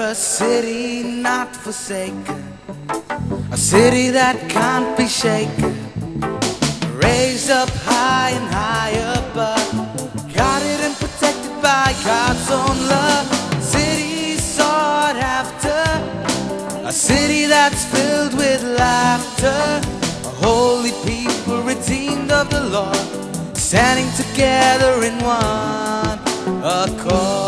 a city not forsaken, a city that can't be shaken, raised up high and high above, guarded and protected by God's own love. City sought after, a city that's filled with laughter, a holy people redeemed of the Lord, standing together in one accord.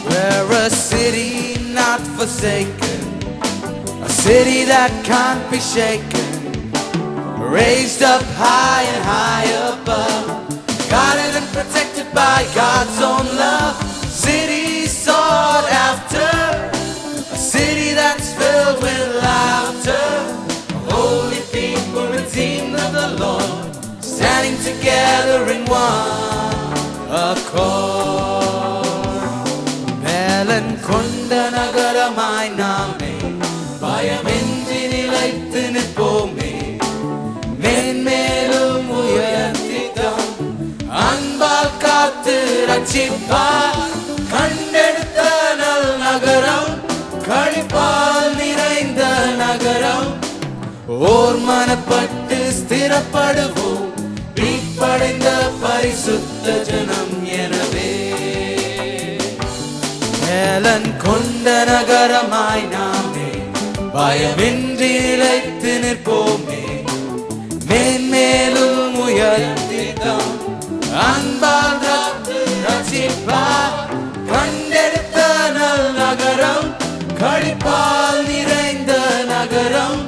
We're a city not forsaken, a city that can't be shaken, raised up high and high above, guarded and protected by God's own love. City sought after, a city that's filled with laughter, a holy people redeemed of the Lord, standing together in one accord. Belan konda nagaramai name, bayamiன்றி நிலைத்து நிற்போமே, மேன்மேலும் உயர்த்திடம் அன்பால் காத்து ரட்சிப்பார். கண்டெடுத்த நல் நகரம், களிப்பால் நிறைந்த நகரம், ஓர் மனப்பட்டு ஸ்திரப்படுவோம், மீட்படைந்த பரிசுத்த ஜனம் எனவே. மேலன் கொண்ட நகரமாய் நாமே, பயமின்றி நிலைத்து நிற்போமே, மேன்மேலும் உயர்த்திடம் அன்பால் காத்து ரட்சிப்பார். கண்டெடுத்த நல் நகரம், களிப்பால் நிறைந்த நகரம்,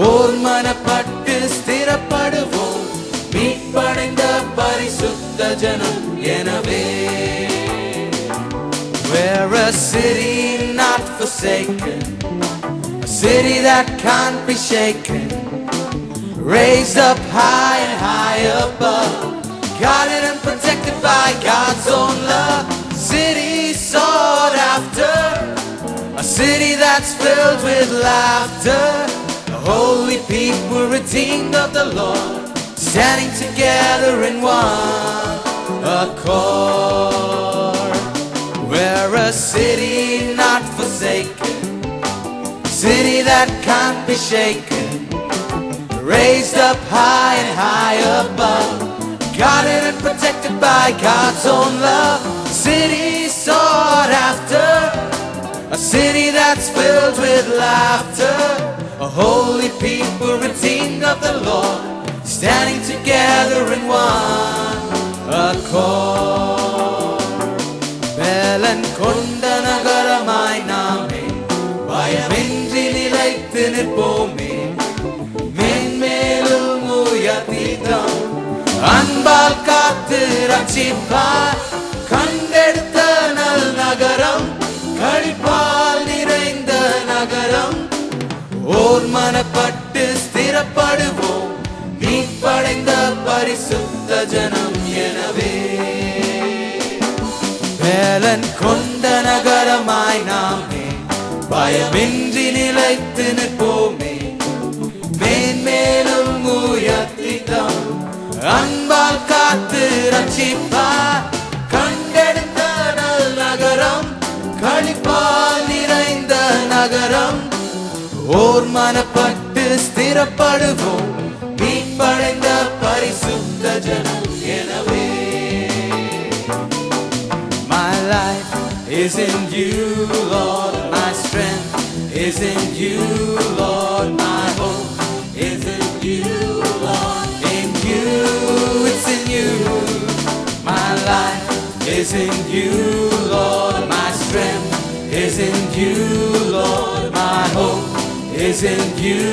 ஓர் மனப்பட்டு ஸ்திரப்படுவோம், மீட்படைந்த பரிசுத்த ஜனம் எனவே. We're a city not forsaken, a city that can't be shaken, raised up high and high above, guarded and protected by God's own love. City sought after, a city that's filled with laughter, a holy people redeemed of the Lord, standing together in one accord. We're a city not forsaken, a city that can't be shaken, raised up high and high above, guarded and protected by God's own love. City sought after, a city that's filled with laughter, a holy people redeemed of the Lord, standing together in one accord. Belan konda nagaramai name, bayamiன்றி நிலைத்து நிற்போமே, மேன்மேலும் உயர்த்திடம் அன்பால் காத்து ரட்சிப்பார். கண்டெடுத்த நல் நகரம், களிப்பால் நிறைந்த நகரம், ஓர் மனப்பட்டு ஸ்திரப்படுவோம், மீட்படைந்த பரிசுத்த ஜனம் எனவே. மேலன் கொண்ட நகரமாய் நாமே, பயமின்றி நிலைத்து நிற்போமே, மேன்மேலும் உயர்த்திடம் அன்பால் காத்து ரட்சிப்பார். கண்டெடுத்த நல் நகரம், களிப்பால் நிறைந்த நகரம், ஓர் மனப்பட்டு ஸ்திரப்படுவோம், மீட்படைந்த பரிசுத்த ஜனம் எனவே. My life is in you, Lord, my strength is in you, Lord, my hope is in you, Lord, in you, it's in you. My life is in you, Lord, my strength is in you, Lord, my hope is in you,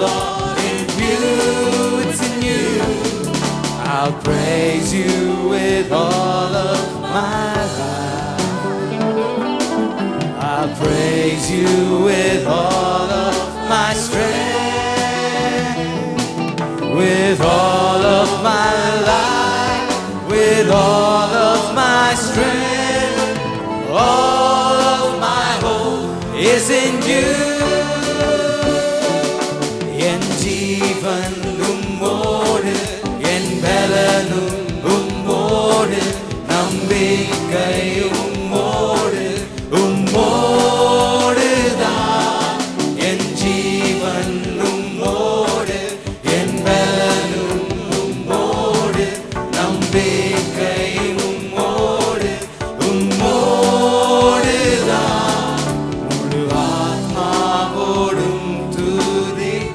Lord, in you, it's in you. I'll praise you with all of my life, I'll praise you with all of my strength, with all of my life, with all of my strength, all of my hope is in you. En jeevan ummodu, en belanum ummodu, nambikkai ummodu, நம்பிக்கை உம்மோடு உம்மோடுதான் முழு ஆத்மாவோடும் துதிப்பேன்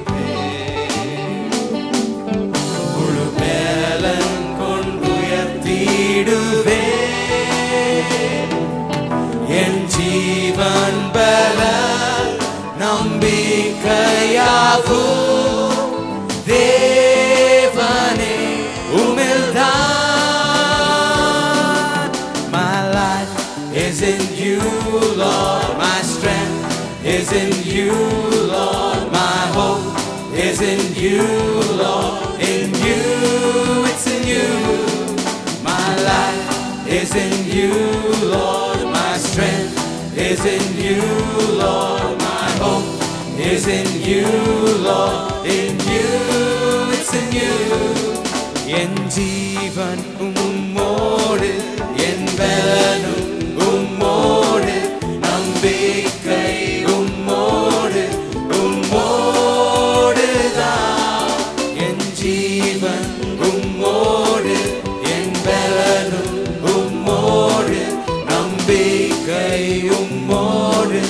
முழு melon கொண்டுயர்த்திடுவேன் என் ஜீவன் பல நம்பிக்கையாகும் தேவனே உம்மில்தான். My life is in you, Lord. My strength is in you, Lord. My hope is in you, Lord. In you, it's in you. My life is in you, Lord. My strength is in you, Lord. My hope is in you, Lord. In you, it's in you. என் ஜீவன் உம்மோடு என் பலனும் உம்மோடு நம்பிக்கை உம்மோடு உம்மோடுதான் என் ஜீவன் உம்மோடு என் பலனும் உம்மோடு நம்பிக்கை உம்மோடு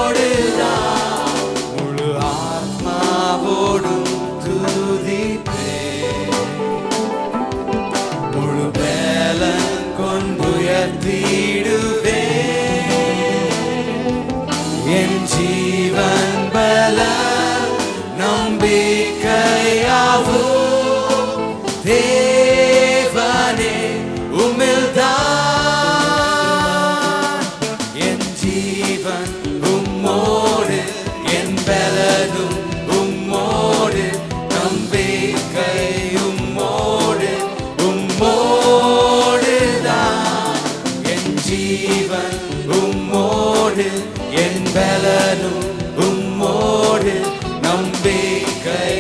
உம்மோடுதான் முழு ஆத்மாவோடும் துதிப்பேன் முழு பலன் கொண்டுயர்த்திடுவேன் என் ஜீவன் பலன் நம்பிக்கையாவும் தேவனே உம்மில்தான் என் ஜீவன் உம்மோடு என் பலனும் உம்மோடு நம்பிக்கை உம்மோடு உம்மோடுதான் என் ஜீவன் உம்மோடு என் பலனும் உம்மோடு நம்பிக்கை